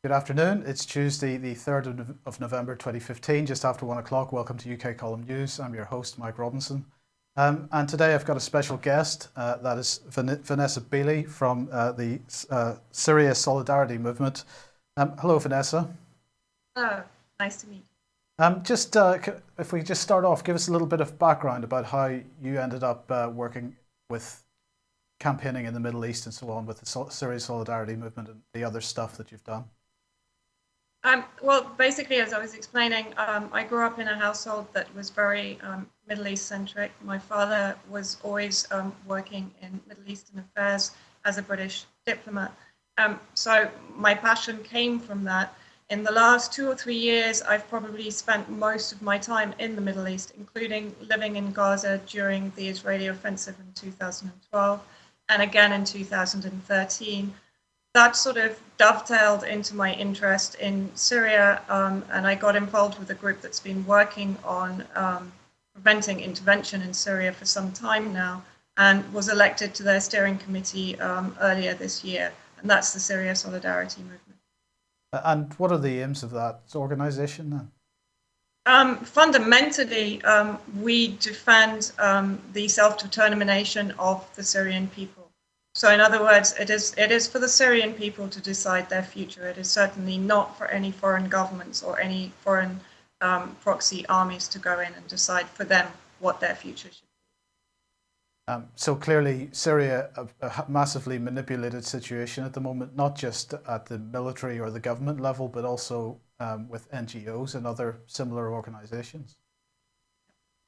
Good afternoon. It's Tuesday, the 3rd of November 2015, just after 1 o'clock. Welcome to UK Column News. I'm your host, Mike Robinson. And today I've got a special guest, that is Vanessa Beeley from the Syria Solidarity Movement. Hello, Vanessa. Hello, nice to meet If we just start off, give us a little bit of background about how you ended up working with campaigning in the Middle East and so on with the Syria Solidarity Movement and the other stuff that you've done. Well, basically, as I was explaining, I grew up in a household that was very Middle East centric. My father was always working in Middle Eastern affairs as a British diplomat. So my passion came from that. In the last 2 or 3 years, I've probably spent most of my time in the Middle East, including living in Gaza during the Israeli offensive in 2012 and again in 2013. That sort of dovetailed into my interest in Syria, and I got involved with a group that's been working on preventing intervention in Syria for some time now, and was elected to their steering committee earlier this year, and that's the Syria Solidarity Movement. And what are the aims of that organisation then? Fundamentally, we defend the self-determination of the Syrian people. So in other words, it is for the Syrian people to decide their future. It is certainly not for any foreign governments or any foreign proxy armies to go in and decide for them what their future should be. So clearly Syria, a massively manipulated situation at the moment, not just at the military or the government level, but also with NGOs and other similar organisations.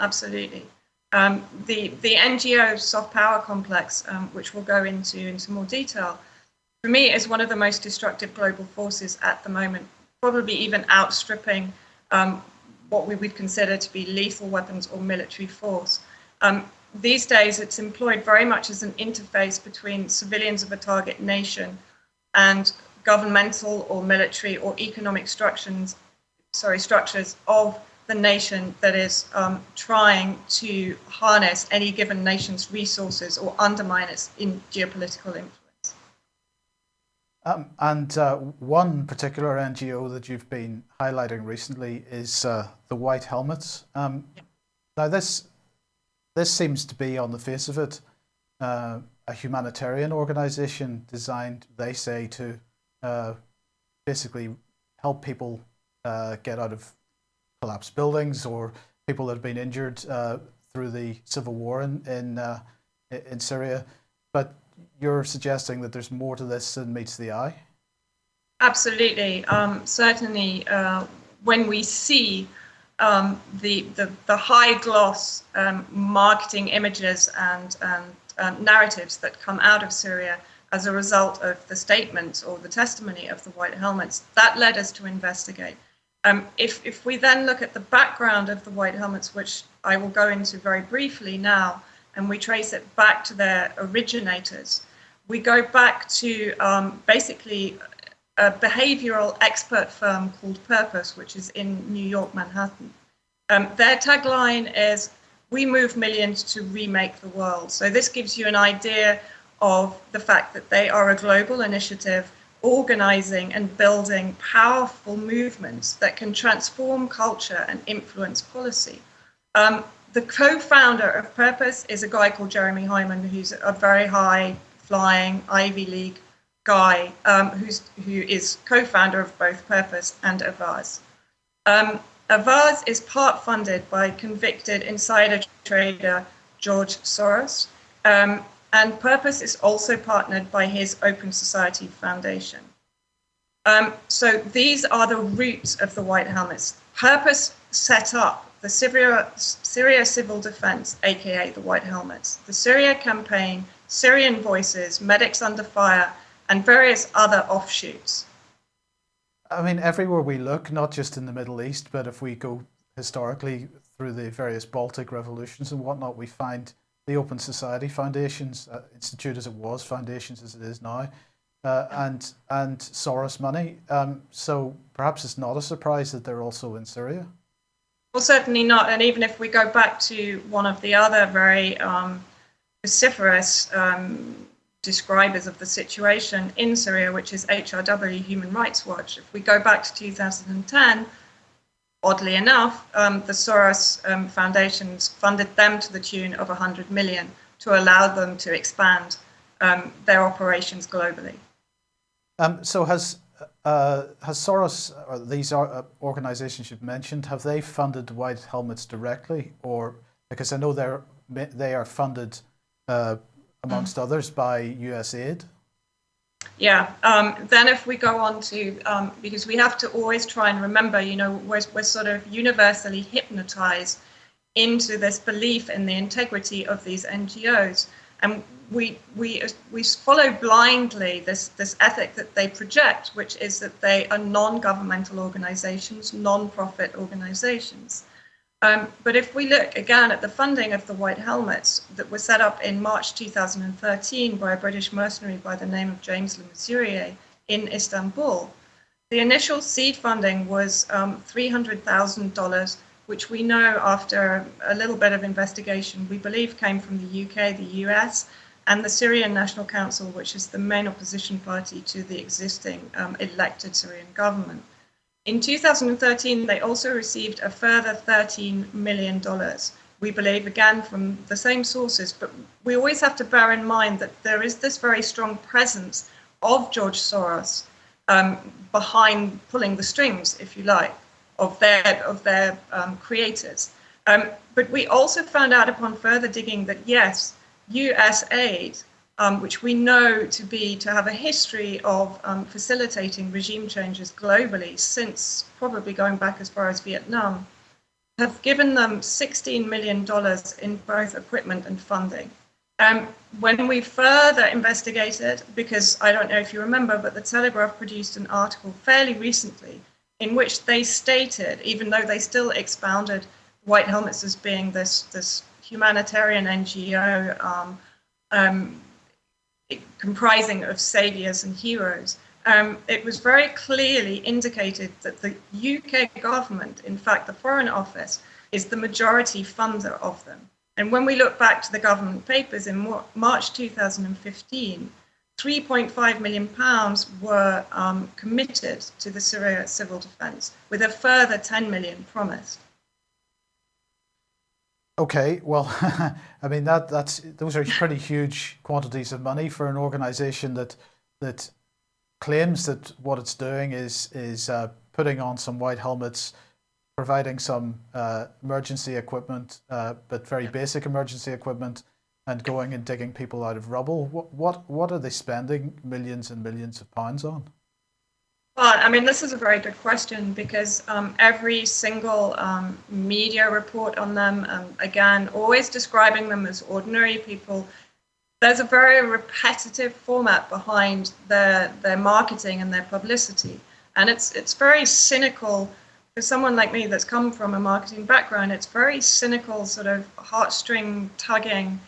Absolutely. The NGO soft power complex, which we'll go into more detail, for me is one of the most destructive global forces at the moment, probably even outstripping what we would consider to be lethal weapons or military force. These days, it's employed very much as an interface between civilians of a target nation and governmental or military or economic structures of the nation that is trying to harness any given nation's resources or undermine its geopolitical influence. One particular NGO that you've been highlighting recently is the White Helmets. Now this seems to be, on the face of it, a humanitarian organisation designed, they say, to basically help people get out of collapsed buildings or people that have been injured through the civil war in Syria. But you're suggesting that there's more to this than meets the eye? Absolutely. Certainly, when we see the high gloss marketing images and narratives that come out of Syria as a result of the statements or the testimony of the White Helmets, that led us to investigate. If we then look at the background of the White Helmets, which I will go into very briefly now, and we trace it back to their originators, we go back to basically a behavioral expert firm called Purpose, which is in New York, Manhattan. Their tagline is, "We move millions to remake the world." So this gives you an idea of the fact that they are a global initiative organizing and building powerful movements that can transform culture and influence policy. The co-founder of Purpose is a guy called Jeremy Hyman, who's a very high-flying Ivy League guy who is co-founder of both Purpose and Avaaz. Avaaz is part funded by convicted insider trader George Soros, and Purpose is also partnered by his Open Society Foundation. So these are the roots of the White Helmets. Purpose set up the Syria Civil Defense, aka the White Helmets, the Syria Campaign, Syrian Voices, Medics Under Fire, and various other offshoots. I mean, everywhere we look, not just in the Middle East, but if we go historically through the various Baltic revolutions and whatnot, we find the Open Society Foundations, institute as it was, foundations as it is now, and Soros money. So perhaps it's not a surprise that they're also in Syria. Well, certainly not. And even if we go back to one of the other very vociferous describers of the situation in Syria, which is HRW, Human Rights Watch. If we go back to 2010, oddly enough, the Soros foundations funded them to the tune of 100 million to allow them to expand their operations globally. So has Soros, or these organizations you've mentioned, have they funded White Helmets directly, or because I know they are funded amongst others by US aid? Yeah. Then if we go on to, because we have to always try and remember, we're sort of universally hypnotized into this belief in the integrity of these NGOs, and we follow blindly this ethic that they project, which is that they are non-governmental organizations, non-profit organizations. But if we look again at the funding of the White Helmets that were set up in March 2013 by a British mercenary by the name of James Le Mesurier in Istanbul, the initial seed funding was $300,000, which we know after a little bit of investigation, we believe came from the UK, the US, and the Syrian National Council, which is the main opposition party to the existing elected Syrian government. In 2013, they also received a further $13 million, we believe, again, from the same sources. But we always have to bear in mind that there is this very strong presence of George Soros behind pulling the strings, if you like, of their creators. But we also found out upon further digging that, yes, US aid, which we know to have a history of facilitating regime changes globally since probably going back as far as Vietnam, have given them $16 million in both equipment and funding. When we further investigated, because I don't know if you remember, but the Telegraph produced an article fairly recently in which they stated, even though they still expounded White Helmets as being this humanitarian NGO comprising of saviors and heroes, it was very clearly indicated that the UK government, in fact, the Foreign Office, is the majority funder of them. And when we look back to the government papers in March 2015, £3.5 million were committed to the Syria civil defence, with a further 10 million promised. Okay, well, I mean those are pretty huge quantities of money for an organisation that claims that what it's doing is putting on some white helmets, providing some emergency equipment, but very basic emergency equipment, and going and digging people out of rubble. What are they spending millions and millions of pounds on? Well, I mean, this is a very good question, because every single media report on them, again, always describing them as ordinary people, there's a very repetitive format behind their marketing and their publicity. And it's very cynical for someone like me that's come from a marketing background. It's very cynical, sort of heartstring tugging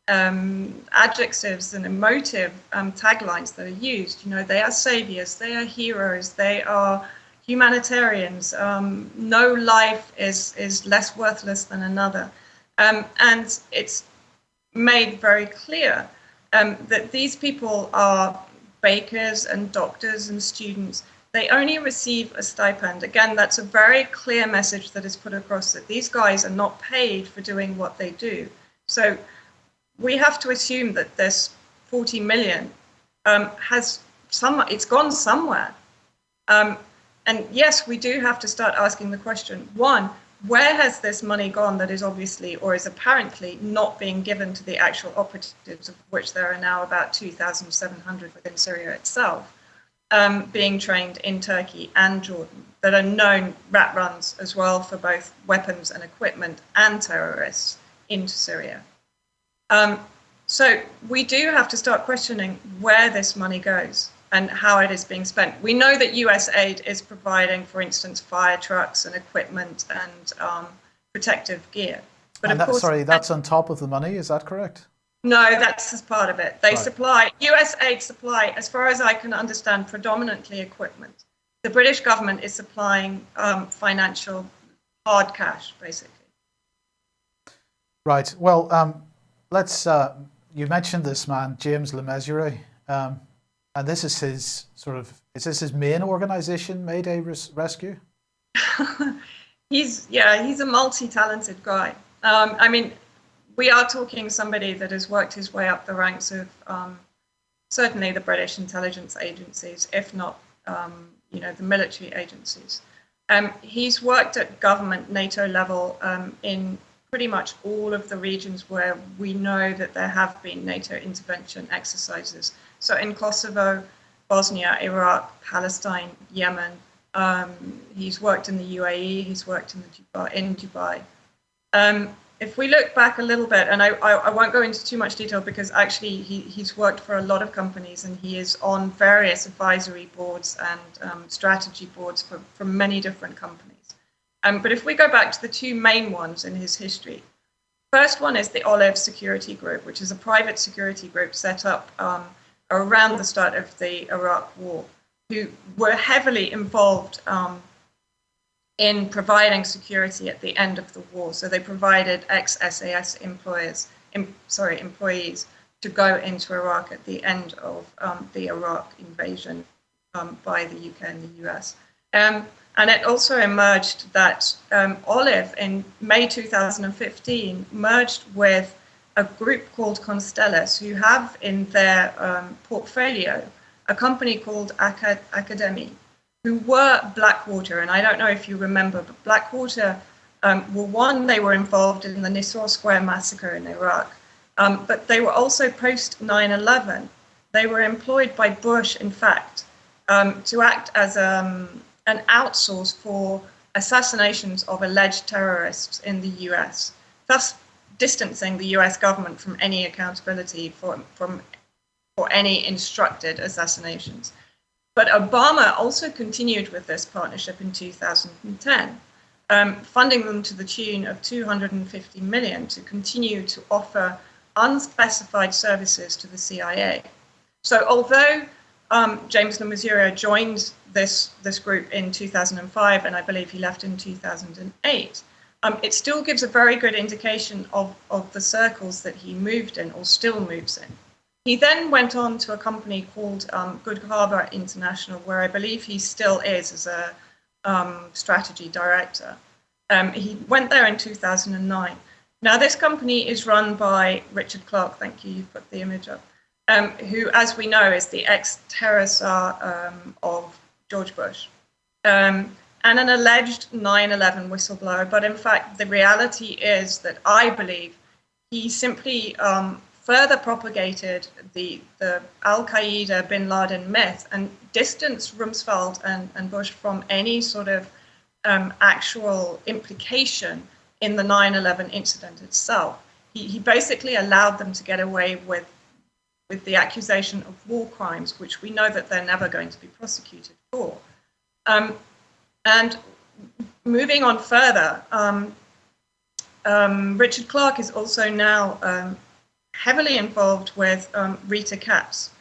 adjectives and emotive taglines that are used. You know, they are saviors, they are heroes, they are humanitarians. No life is less worthless than another. And it's made very clear that these people are bakers and doctors and students. They only receive a stipend. Again, that's a very clear message that is put across, that these guys are not paid for doing what they do. So we have to assume that this 40 million it's gone somewhere. And yes, we do have to start asking the question, one, where has this money gone that is obviously, or is apparently, not being given to the actual operatives, of which there are now about 2,700 within Syria itself, being trained in Turkey and Jordan, that are known rat runs as well for both weapons and equipment and terrorists into Syria. So we do have to start questioning where this money goes and how it is being spent. We know that US aid is providing, for instance, fire trucks and equipment and protective gear. But of course, that's on top of the money, is that correct? No, that's as part of it. They Right. supply, US aid supply, as far as I can understand, predominantly equipment. The British government is supplying financial hard cash, basically. Right. Well, let's you mentioned this man, James LeMessurier, and this is his is this his main organization, Mayday Rescue? He's a multi-talented guy. I mean, we are talking somebody that has worked his way up the ranks of certainly the British intelligence agencies, if not the military agencies. He's worked at government NATO level in pretty much all of the regions where we know that there have been NATO intervention exercises. So in Kosovo, Bosnia, Iraq, Palestine, Yemen. He's worked in the UAE. He's worked in Dubai. If we look back a little bit, and I won't go into too much detail because actually he's worked for a lot of companies and he is on various advisory boards and strategy boards for many different companies. But if we go back to the two main ones in his history, first one is the Olive Security Group, which is a private security group set up around the start of the Iraq War, who were heavily involved in providing security at the end of the war. So they provided ex-SAS employees to go into Iraq at the end of the Iraq invasion by the UK and the US. And it also emerged that Olive in May 2015 merged with a group called Constellus, who have in their portfolio a company called Academy, who were Blackwater. And I don't know if you remember, but Blackwater they were involved in the Nisour Square massacre in Iraq, but they were also post 9/11. They were employed by Bush, in fact, to act as an outsource for assassinations of alleged terrorists in the US, thus distancing the US government from any accountability for any instructed assassinations. But Obama also continued with this partnership in 2010, funding them to the tune of $250 million to continue to offer unspecified services to the CIA. So although James LeMessurier joined this group in 2005, and I believe he left in 2008, it still gives a very good indication of the circles that he moved in or still moves in. He then went on to a company called Good Harbor International, where I believe he still is as a strategy director. He went there in 2009. Now, this company is run by Richard Clarke. Thank you, you put the image up. Who, as we know, is the ex-terror czar of George Bush, and an alleged 9/11 whistleblower. But in fact, the reality is that I believe he simply further propagated the Al-Qaeda bin Laden myth and distanced Rumsfeld and Bush from any sort of actual implication in the 9/11 incident itself. He basically allowed them to get away with the accusation of war crimes, which we know that they're never going to be prosecuted for. And moving on further, Richard Clarke is also now heavily involved with Rita Katz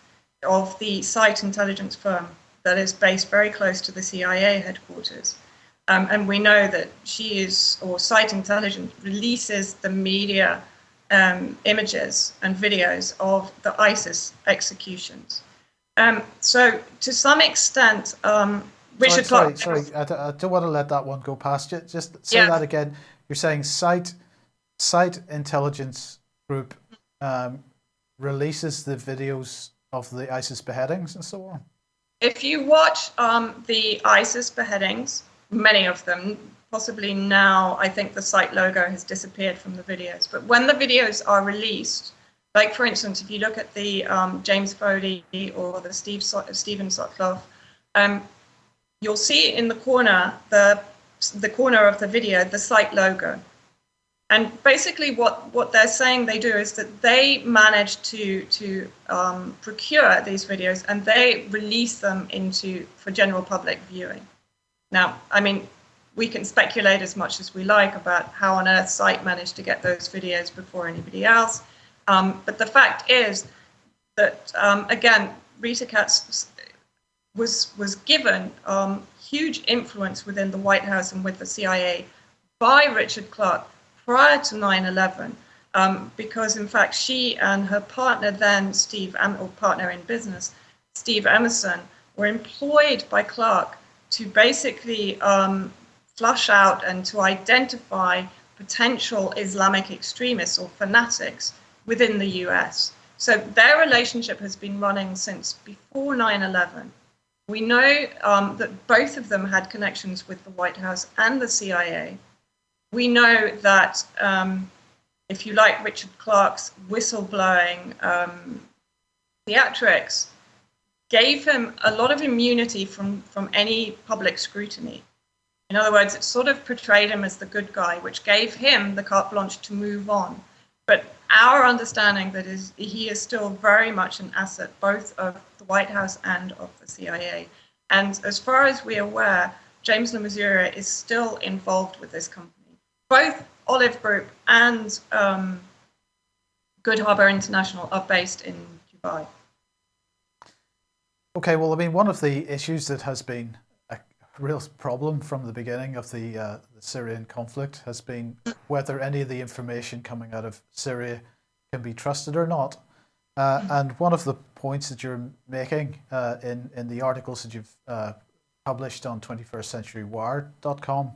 of the SITE intelligence firm that is based very close to the CIA headquarters. And we know that SITE Intelligence releases the media images and videos of the ISIS executions. So to some extent, Richard Clarke... Sorry, I don't want to let that one go past you. Just say that again. You're saying SITE Intelligence Group releases the videos of the ISIS beheadings and so on? If you watch the ISIS beheadings, many of them, possibly now, I think the site logo has disappeared from the videos. But when the videos are released, like for instance, if you look at the James Foley or the Stephen Sotloff, you'll see in the corner, the corner of the video, the site logo. And basically what they're saying they do is that they manage to procure these videos and they release them for general public viewing. Now, I mean, we can speculate as much as we like about how on earth SITE managed to get those videos before anybody else. But the fact is that, again, Rita Katz was given huge influence within the White House and with the CIA by Richard Clarke prior to 9/11 because in fact she and her partner then, or partner in business, Steve Emerson, were employed by Clark to basically flush out and to identify potential Islamic extremists or fanatics within the US. So their relationship has been running since before 9/11. We know that both of them had connections with the White House and the CIA. We know that, if you like, Richard Clarke's whistleblowing theatrics gave him a lot of immunity from any public scrutiny. In other words, it sort of portrayed him as the good guy, which gave him the carte blanche to move on. But our understanding that is he is still very much an asset, both of the White House and of the CIA. And as far as we're aware, James LeMessurier is still involved with this company. Both Olive Group and Good Harbor International are based in Dubai. Okay, well, I mean, one of the issues that has been a real problem from the beginning of the Syrian conflict has been whether any of the information coming out of Syria can be trusted or not. And one of the points that you're making in the articles that you've published on 21stcenturywire.com,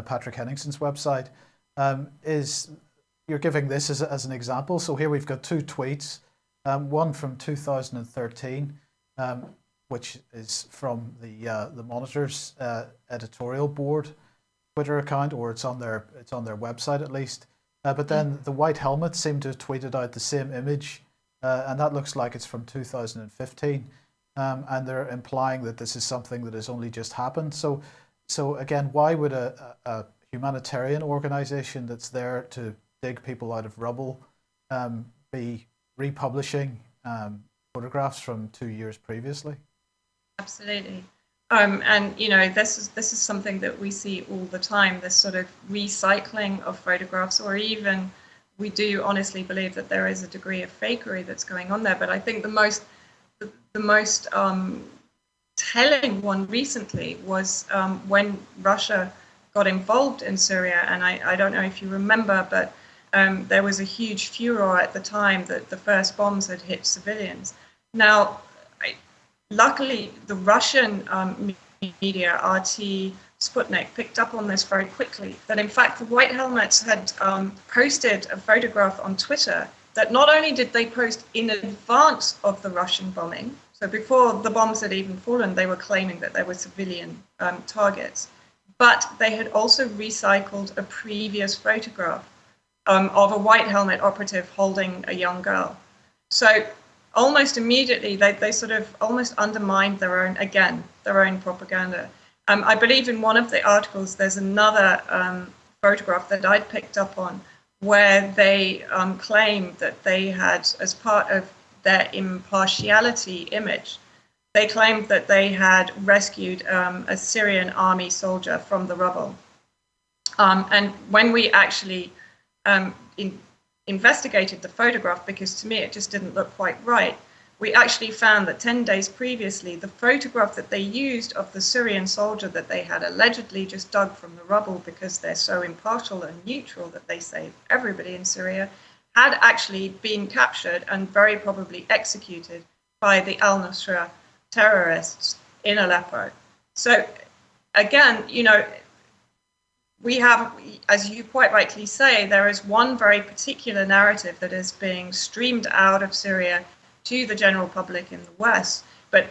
Patrick Henningson's website, is you're giving this as an example. So here we've got two tweets, one from 2013, which is from the Monitor's editorial board Twitter account, or it's on their website at least. But then the White Helmets seem to have tweeted out the same image, and that looks like it's from 2015, and they're implying that this is something that has only just happened. So again, why would a humanitarian organization that's there to dig people out of rubble be republishing photographs from 2 years previously? Absolutely. And you know, this is something that we see all the time, this sort of recycling of photographs, or even we do honestly believe that there is a degree of fakery that's going on there. But I think the most telling one recently was when Russia got involved in Syria. And I don't know if you remember, but there was a huge furor at the time that the first bombs had hit civilians. Now, luckily, the Russian media, RT, Sputnik, picked up on this very quickly, that in fact the White Helmets had posted a photograph on Twitter that not only did they post in advance of the Russian bombing, so before the bombs had even fallen, they were claiming that there were civilian targets, but they had also recycled a previous photograph of a White Helmet operative holding a young girl. So almost immediately, they sort of almost undermined their own propaganda. I believe in one of the articles, there's another photograph that I'd picked up on where they claimed that they had, as part of their impartiality image, they claimed that they had rescued a Syrian army soldier from the rubble. And when we actually investigated the photograph, because to me it just didn't look quite right, we actually found that 10 days previously, the photograph that they used of the Syrian soldier that they had allegedly just dug from the rubble because they're so impartial and neutral that they save everybody in Syria, had actually been captured and very probably executed by the al-Nusra terrorists in Aleppo. So again, you know, we have, as you quite rightly say, there is one very particular narrative that is being streamed out of Syria to the general public in the West. But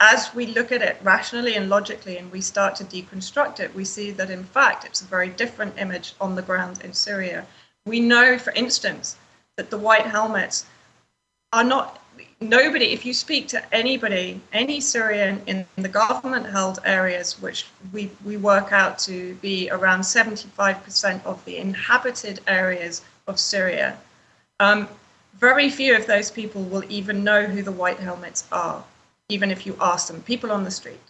as we look at it rationally and logically and we start to deconstruct it, we see that in fact it's a very different image on the ground in Syria. We know, for instance, that the White Helmets are not, nobody, if you speak to anybody, any Syrian in the government-held areas, which we work out to be around 75% of the inhabited areas of Syria, very few of those people will even know who the White Helmets are, even if you ask them, people on the street.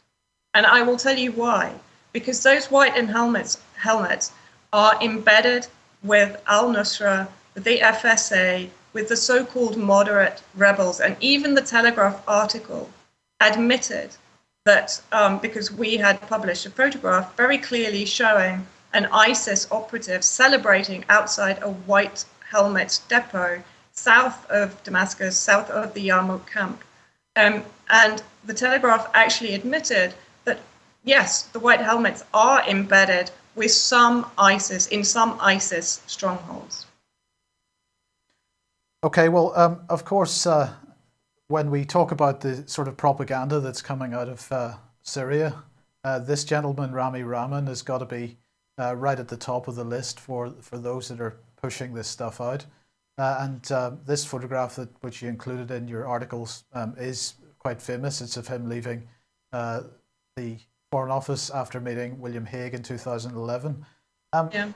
And I will tell you why. Because those White Helmets are embedded with al-Nusra, the FSA, with the so-called moderate rebels. And even the Telegraph article admitted that, because we had published a photograph very clearly showing an ISIS operative celebrating outside a White Helmet depot south of Damascus, south of the Yarmouk camp. And the Telegraph actually admitted that, yes, the White Helmets are embedded with some ISIS strongholds. Okay, well, of course, when we talk about the sort of propaganda that's coming out of Syria, this gentleman, Rami Rahman, has got to be right at the top of the list for those that are pushing this stuff out. And this photograph which you included in your articles is quite famous. It's of him leaving the Foreign Office after meeting William Hague in 2011. Yeah.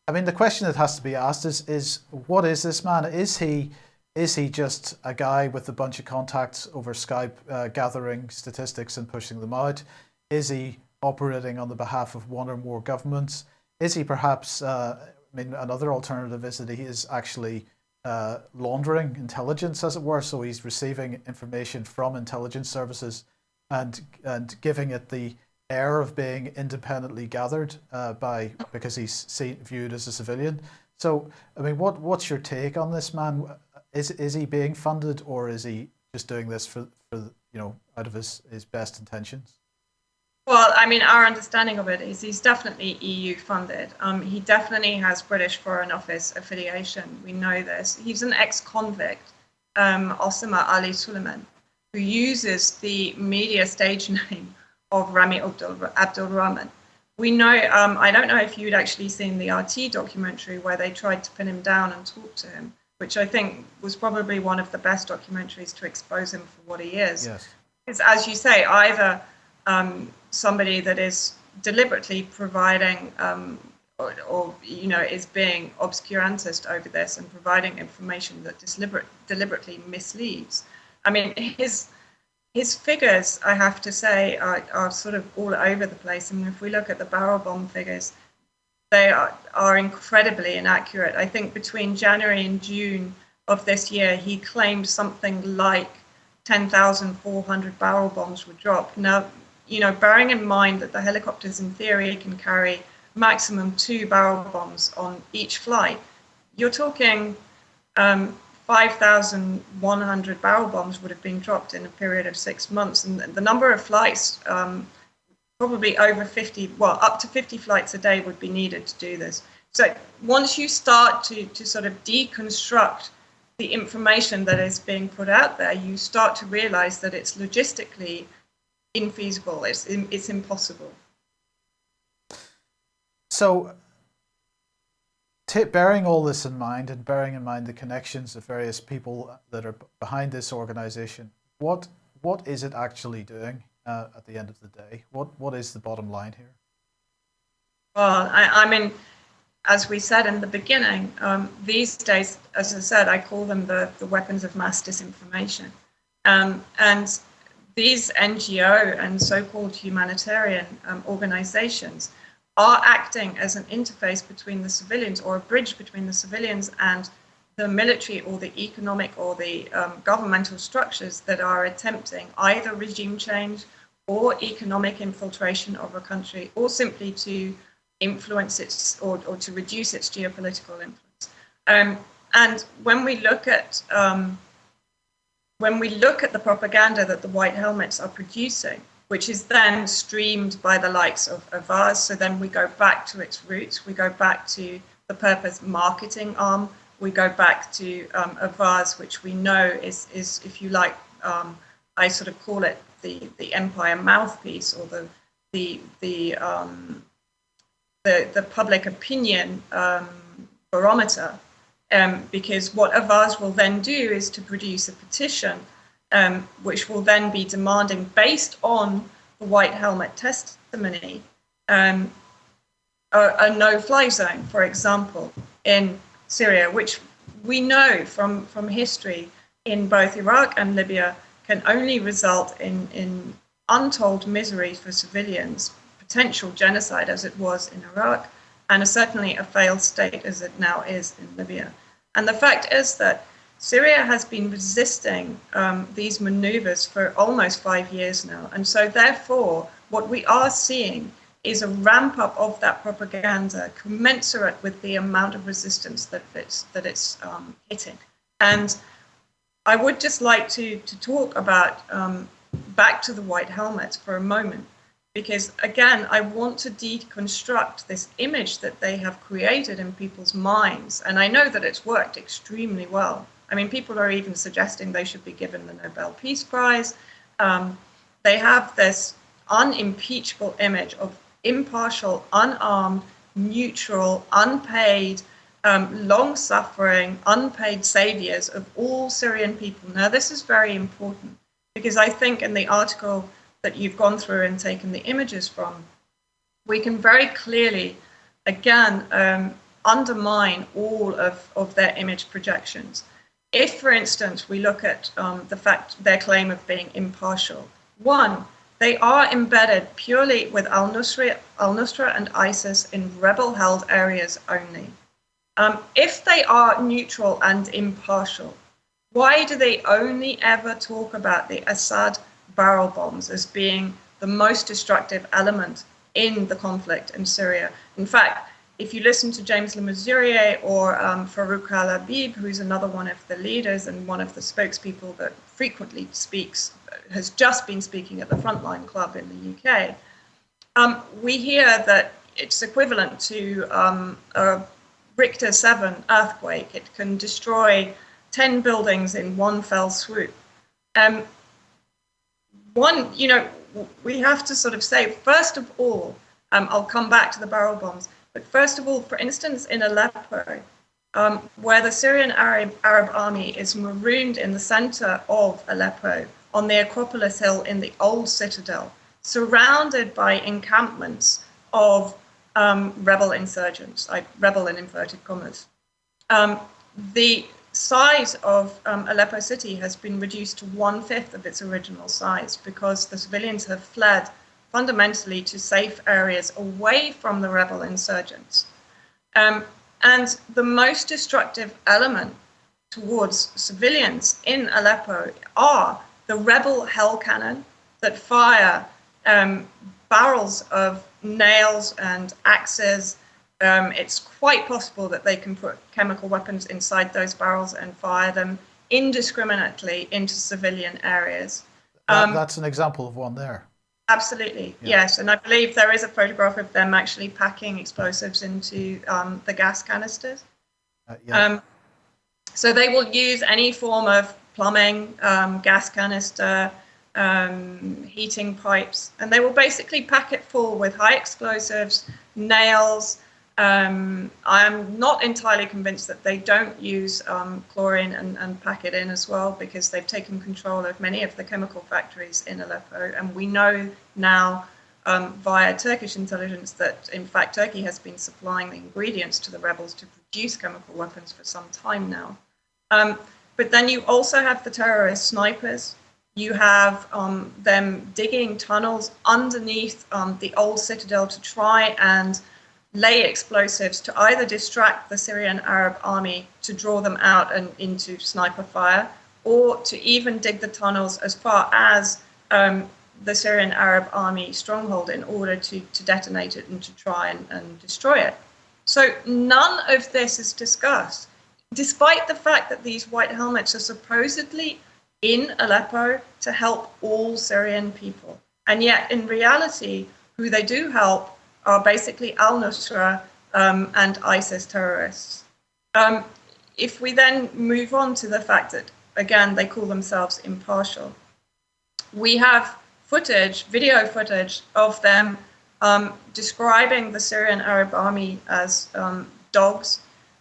I mean, the question that has to be asked is what is this man? Is he just a guy with a bunch of contacts over Skype, gathering statistics and pushing them out? Is he operating on the behalf of one or more governments? Is he perhaps, I mean, another alternative is that he is actually laundering intelligence, as it were, so he's receiving information from intelligence services and giving it the air of being independently gathered because he's viewed as a civilian. So, I mean, what's your take on this man? Is he being funded, or is he just doing this for out of his best intentions? Well, I mean, our understanding of it is he's definitely EU funded. He definitely has British Foreign Office affiliation. We know this. He's an ex-convict, Osama Ali Suleiman, who uses the media stage name of Rami Abdul Rahman. We know, I don't know if you'd actually seen the RT documentary where they tried to pin him down and talk to him, which I think was probably one of the best documentaries to expose him for what he is. Yes. It's, as you say, either somebody that is deliberately providing or is being obscurantist over this and providing information that deliberately misleads. I mean, his figures, I have to say, are sort of all over the place. I mean, if we look at the barrel bomb figures, they are incredibly inaccurate. I think between January and June of this year, he claimed something like 10,400 barrel bombs were dropped. Now, bearing in mind that the helicopters in theory can carry maximum 2 barrel bombs on each flight, you're talking 5,100 barrel bombs would have been dropped in a period of 6 months. And the number of flights, probably over 50, well, up to 50 flights a day would be needed to do this. So once you start to sort of deconstruct the information that is being put out there, you start to realize that it's logistically infeasible. It's impossible. So, bearing all this in mind, and bearing in mind the connections of various people that are behind this organization, what is it actually doing at the end of the day? What is the bottom line here? Well, I mean, as we said in the beginning, these days, as I said, I call them the weapons of mass disinformation. And these NGO and so-called humanitarian organizations are acting as an interface between the civilians, or a bridge between the civilians and the military or the economic or the governmental structures that are attempting either regime change or economic infiltration of a country, or simply to influence its or to reduce its geopolitical influence. And when we look at the propaganda that the White Helmets are producing, which is then streamed by the likes of Avaz, so then we go back to its roots, we go back to the purpose marketing arm, we go back to Avaz, which we know is if you like, I sort of call it the empire mouthpiece, or the public opinion barometer. Because what Avaz will then do is to produce a petition, which will then be demanding, based on the White Helmet testimony, a no-fly zone, for example, in Syria, which we know from history in both Iraq and Libya can only result in untold misery for civilians, potential genocide as it was in Iraq, and certainly a failed state as it now is in Libya. And the fact is that Syria has been resisting these maneuvers for almost 5 years now. And so therefore, what we are seeing is a ramp up of that propaganda commensurate with the amount of resistance that it's hitting. And I would just like to talk about back to the white helmets for a moment, because again, I want to deconstruct this image that they have created in people's minds. And I know that it's worked extremely well. I mean, people are even suggesting they should be given the Nobel Peace Prize. They have this unimpeachable image of impartial, unarmed, neutral, unpaid, long-suffering, unpaid saviors of all Syrian people. Now, this is very important because I think in the article that you've gone through and taken the images from, we can very clearly, again, undermine all of their image projections. If, for instance, we look at their claim of being impartial, one, they are embedded purely with al-Nusra and ISIS in rebel-held areas only. If they are neutral and impartial, why do they only ever talk about the Assad barrel bombs as being the most destructive element in the conflict in Syria? In fact, if you listen to James Le Mesurier or Farouk Al-Habib, who's another one of the leaders and one of the spokespeople that frequently has just been speaking at the Frontline Club in the UK, we hear that it's equivalent to a Richter 7 earthquake. It can destroy 10 buildings in one fell swoop. We have to sort of say, first of all, I'll come back to the barrel bombs, but first of all, for instance, in Aleppo, where the Syrian Arab army is marooned in the center of Aleppo on the Acropolis Hill in the old citadel, surrounded by encampments of rebel insurgents, rebel in inverted commas. The size of Aleppo city has been reduced to 1/5 of its original size because the civilians have fled fundamentally to safe areas away from the rebel insurgents. And the most destructive element towards civilians in Aleppo are the rebel hell cannon that fire barrels of nails and axes. It's quite possible that they can put chemical weapons inside those barrels and fire them indiscriminately into civilian areas. That's an example of one there. Absolutely, yeah. Yes. And I believe there is a photograph of them actually packing explosives into the gas canisters. So they will use any form of plumbing, gas canister, heating pipes, and they will basically pack it full with high explosives, nails. I'm not entirely convinced that they don't use chlorine and pack it in as well, because they've taken control of many of the chemical factories in Aleppo. And we know now via Turkish intelligence that, in fact, Turkey has been supplying the ingredients to the rebels to produce chemical weapons for some time now. But then you also have the terrorist snipers. You have them digging tunnels underneath the old citadel to try and lay explosives to either distract the Syrian Arab army to draw them out and into sniper fire, or to even dig the tunnels as far as the Syrian Arab army stronghold in order to detonate it and to try and destroy it. So none of this is discussed, despite the fact that these white helmets are supposedly in Aleppo to help all Syrian people. And yet, in reality, who they do help are basically al-Nusra and ISIS terrorists. If we then move on to the fact that, again, they call themselves impartial, we have footage, video footage of them describing the Syrian Arab army as dogs,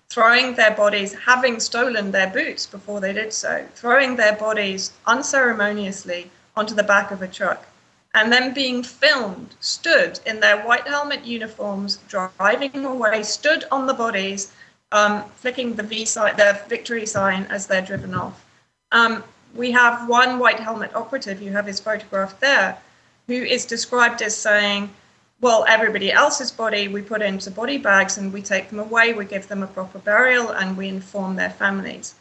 throwing their bodies, having stolen their boots before they did so, throwing their bodies unceremoniously onto the back of a truck, and then being filmed, stood in their white helmet uniforms, driving away, stood on the bodies, flicking the the victory sign as they're driven off. We have one white helmet operative, you have his photograph there, who is described as saying, well, everybody else's body we put into body bags and we take them away, we give them a proper burial, and we inform their families.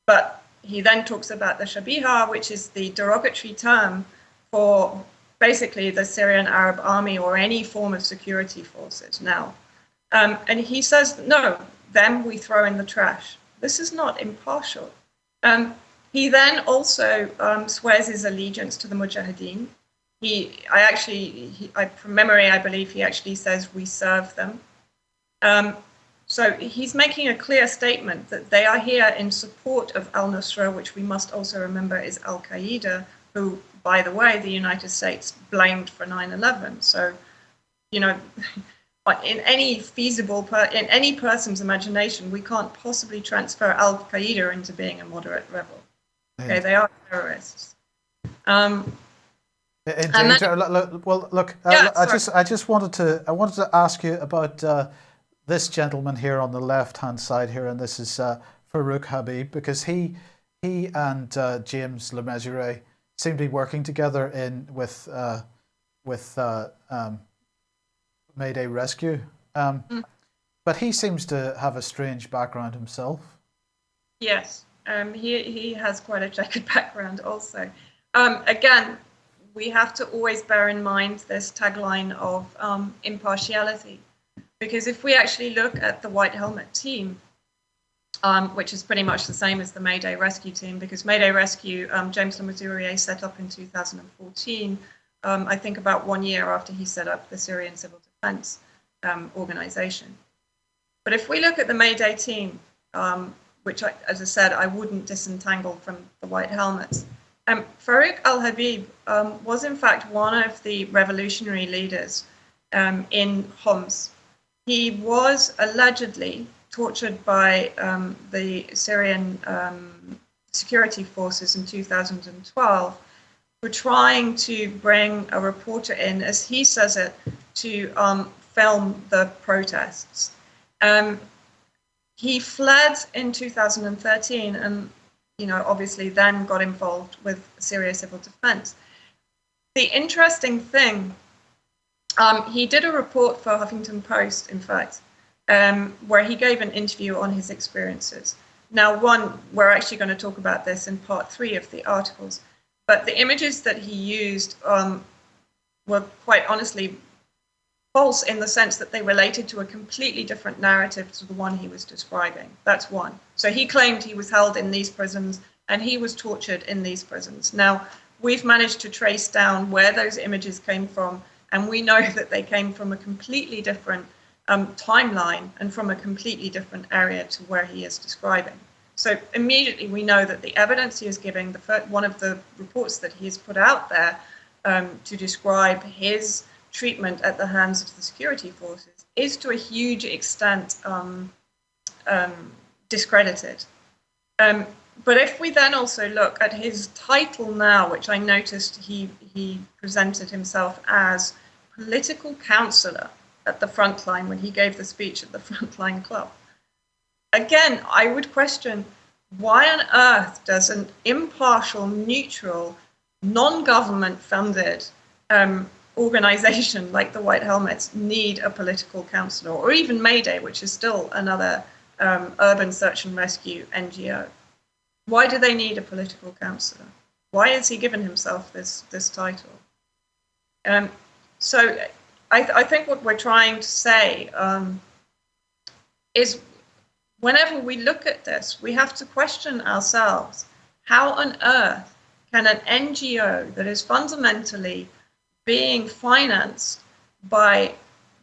But he then talks about the shabiha, which is the derogatory term for basically the Syrian Arab army or any form of security forces now. And he says, no, them we throw in the trash. This is not impartial. He then also swears his allegiance to the Mujahideen. From memory, I believe he actually says we serve them. So he's making a clear statement that they are here in support of al-Nusra, which we must also remember is al-Qaeda, who, by the way, the United States blamed for 9/11. So, you know, in any in any person's imagination, we can't possibly transfer al-Qaeda into being a moderate rebel. Okay, they are terrorists. Indeed. Well, look. I just wanted to ask you about this gentleman here on the left-hand side here, and this is Farouk Habib, because he and James Le Mesurier seem to be working together with Mayday Rescue, but he seems to have a strange background himself. Yes, he has quite a checkered background also. Again, we have to always bear in mind this tagline of impartiality. Because if we actually look at the White Helmet team, which is pretty much the same as the Mayday Rescue team, because Mayday Rescue, James Le Mesurier set up in 2014, I think about 1 year after he set up the Syrian Civil Defense Organization. But if we look at the Mayday team, which, as I said, I wouldn't disentangle from the White Helmets, Farouk al-Habib was in fact one of the revolutionary leaders in Homs. He was allegedly tortured by the Syrian security forces in 2012 for trying to bring a reporter in, as he says it, to film the protests. He fled in 2013 and, obviously then got involved with Syria Civil Defense. The interesting thing, he did a report for Huffington Post, in fact, where he gave an interview on his experiences. Now, we're actually going to talk about this in part 3 of the articles, but the images that he used were quite honestly false in the sense that they related to a completely different narrative to the one he was describing. That's one. So he claimed he was held in these prisons and he was tortured in these prisons. Now, we've managed to trace down where those images came from, and we know that they came from a completely different timeline and from a completely different area to where he is describing. So immediately we know that the evidence he is giving, one of the reports that he has put out there to describe his treatment at the hands of the security forces, is to a huge extent discredited. But if we then also look at his title now, which I noticed he presented himself as political counselor at the Frontline when he gave the speech at the Frontline Club. Again, I would question, why on earth does an impartial, neutral, non-government funded organization like the White Helmets need a political counselor, or even Mayday, which is still another urban search and rescue NGO? Why do they need a political counselor? Why has he given himself this title? So I think what we're trying to say is, whenever we look at this, we have to question ourselves, how on earth can an NGO that is fundamentally being financed by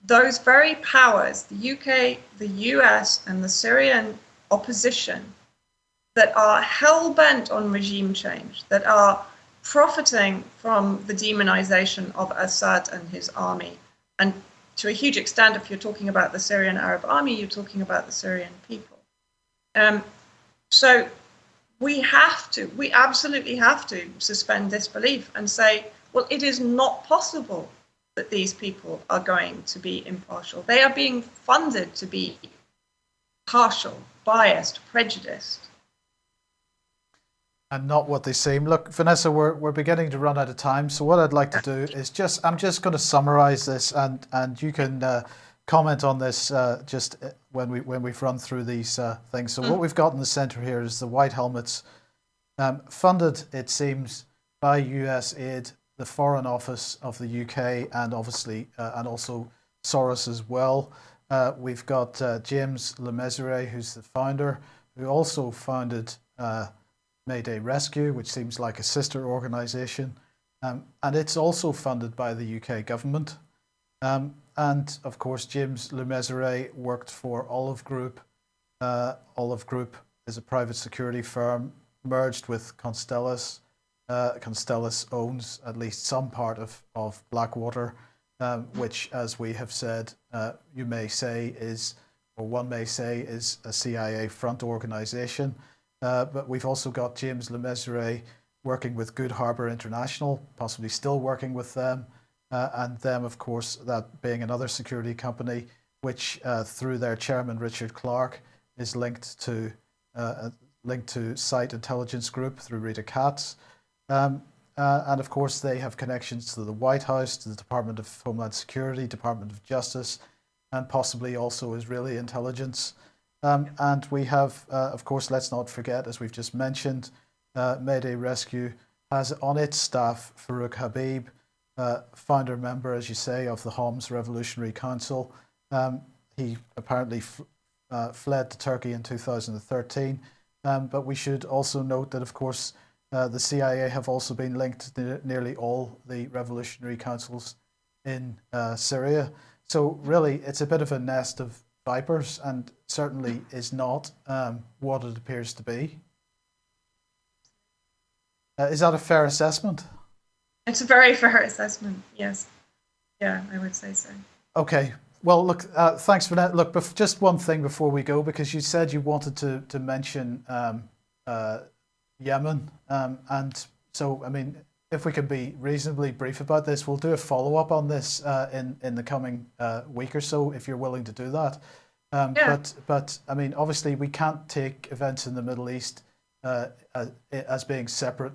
those very powers, the UK, the US, and the Syrian opposition, that are hell-bent on regime change, that are profiting from the demonization of Assad and his army? And to a huge extent, if you're talking about the Syrian Arab army, you're talking about the Syrian people. So we absolutely have to suspend disbelief and say, well, it is not possible that these people are going to be impartial. They are being funded to be partial, biased, prejudiced. And not what they seem. Look, Vanessa, we're beginning to run out of time. So what I'd like to do is I'm just going to summarize this, and you can comment on this just when we've run through these things. So what we've got in the center here is the White Helmets, funded, it seems, by US aid, the Foreign Office of the UK, and obviously and also Soros as well. We've got James Le Mesurier, who's the founder, who also founded Mayday Rescue, which seems like a sister organisation, and it's also funded by the UK government. And of course, James Le Mesurier worked for Olive Group. Olive Group is a private security firm merged with Constellus. Constellus owns at least some part of Blackwater, which, as we have said, you may say is, or one may say, is a CIA front organisation. But we've also got James Le Mesurier working with Good Harbour International, possibly still working with them, and them, of course, that being another security company, which through their chairman Richard Clarke is linked to Site Intelligence Group through Rita Katz. And of course, they have connections to the White House, to the Department of Homeland Security, Department of Justice, and possibly also Israeli intelligence. And we have, of course, let's not forget, as we've just mentioned, Mayday Rescue has on its staff Farouk Habib, founder member, as you say, of the Homs Revolutionary Council. He apparently fled to Turkey in 2013. But we should also note that, of course, the CIA have also been linked to nearly all the revolutionary councils in Syria. So really, it's a bit of a nest of vipers, and certainly is not what it appears to be. Is that a fair assessment? It's a very fair assessment, yes. Yeah, I would say so. Okay. Well, look, thanks for that. Look, just one thing before we go, because you said you wanted to mention Yemen. And so, I mean, if we can be reasonably brief about this, we'll do a follow-up on this in the coming week or so, if you're willing to do that. Yeah. But I mean, obviously, we can't take events in the Middle East as being separate,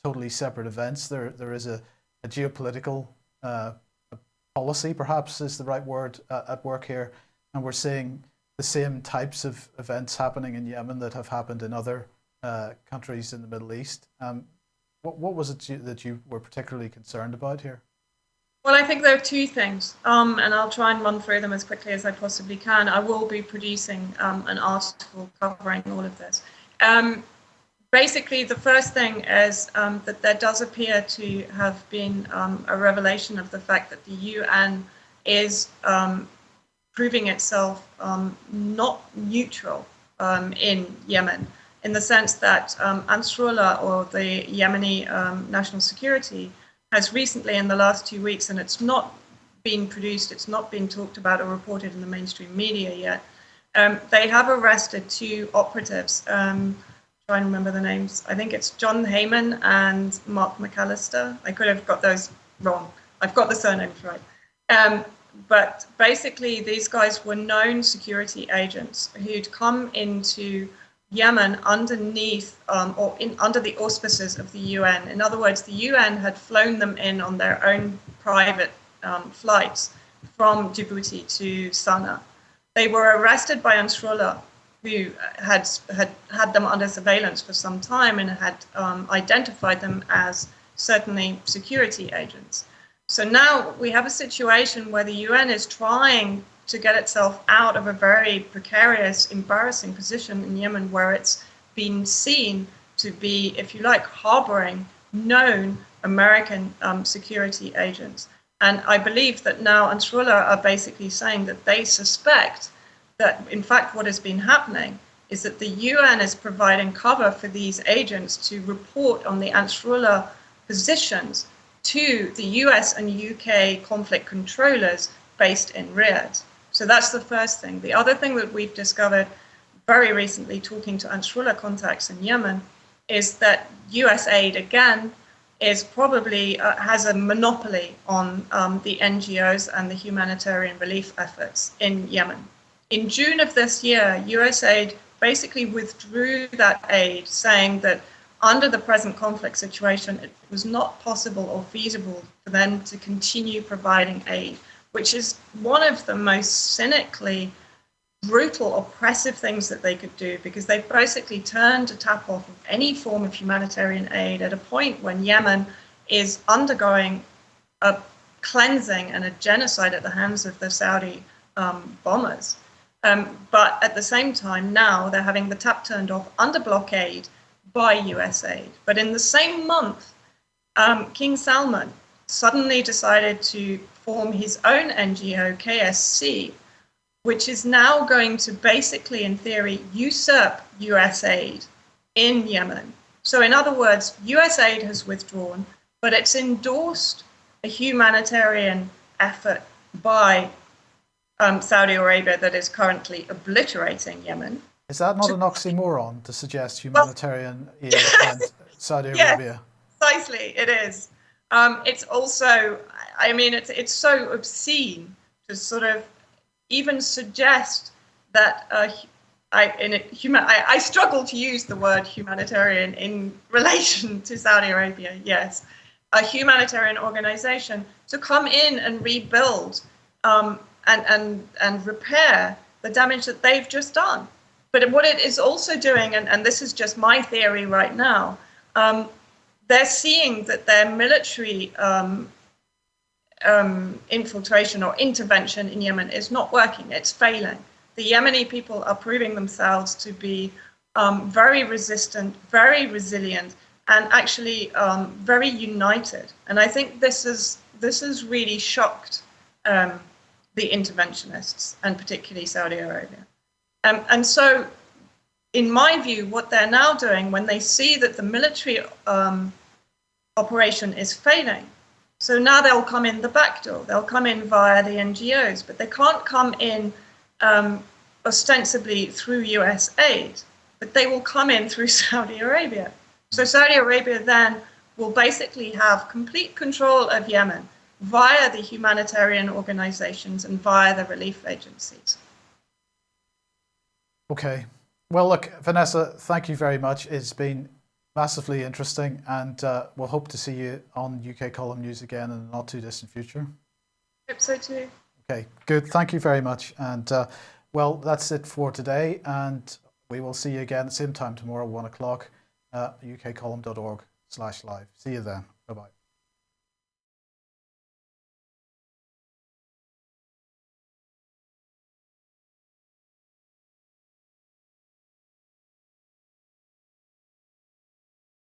totally separate events. There is a geopolitical policy, perhaps is the right word, at work here, and we're seeing the same types of events happening in Yemen that have happened in other countries in the Middle East. What was it that you were particularly concerned about here? Well, I think there are two things, and I'll try and run through them as quickly as I possibly can. I will be producing an article covering all of this. Basically, the first thing is that there does appear to have been a revelation of the fact that the UN is proving itself not neutral in Yemen, in the sense that Ansarullah, or the Yemeni National Security, has recently, in the last 2 weeks, and it's not been produced, it's not been talked about or reported in the mainstream media yet, they have arrested two operatives. Try and remember the names. I think it's John Heyman and Mark McAllister. I could have got those wrong. I've got the surnames right. But basically, these guys were known security agents who'd come into Yemen underneath under the auspices of the UN. In other words, the UN had flown them in on their own private flights from Djibouti to Sana'a. They were arrested by Ansarullah, who had them under surveillance for some time and had identified them as certainly security agents. So now we have a situation where the UN is trying to get itself out of a very precarious, embarrassing position in Yemen, where it's been seen to be, if you like, harboring known American security agents. And I believe that now Ansarullah are basically saying that they suspect that, in fact, what has been happening is that the UN is providing cover for these agents to report on the Ansarullah positions to the US and UK conflict controllers based in Riyadh. So that's the first thing. The other thing that we've discovered very recently, talking to Ansarullah contacts in Yemen, is that US aid, again, is probably has a monopoly on the NGOs and the humanitarian relief efforts in Yemen. In June of this year, USAID basically withdrew that aid, saying that under the present conflict situation, it was not possible or feasible for them to continue providing aid, which is one of the most cynically brutal, oppressive things that they could do, because they basically turned a tap off of any form of humanitarian aid at a point when Yemen is undergoing a cleansing and a genocide at the hands of the Saudi bombers. But at the same time, now they're having the tap turned off under blockade by US aid. But in the same month, King Salman suddenly decided to form his own NGO, KSC, which is now going to basically, in theory, usurp US aid in Yemen. So in other words, US aid has withdrawn, but it's endorsed a humanitarian effort by Saudi Arabia that is currently obliterating Yemen. Is that not an oxymoron to suggest humanitarian aid and Saudi Arabia? Precisely, it is. It's also, I mean, it's so obscene to sort of even suggest that I struggle to use the word humanitarian in relation to Saudi Arabia, yes, a humanitarian organization to come in and rebuild and repair the damage that they've just done. But what it is also doing, and this is just my theory right now, they're seeing that their military infiltration or intervention in Yemen is not working. It's failing. The Yemeni people are proving themselves to be very resistant, very resilient, and actually very united. And I think this has really shocked the interventionists, and particularly Saudi Arabia. And so, in my view, what they're now doing when they see that the military operation is failing, so now they'll come in the back door. They'll come in via the NGOs, but they can't come in ostensibly through US aid, but they will come in through Saudi Arabia. So Saudi Arabia then will basically have complete control of Yemen via the humanitarian organizations and via the relief agencies. Okay. Well, look, Vanessa, thank you very much. It's been massively interesting, and we'll hope to see you on UK Column News again in the not too distant future. Hope so too. Okay, good. Thank you very much. And well, that's it for today, and we will see you again at the same time tomorrow, 1 o'clock, ukcolumn.org/live. See you then. Bye-bye.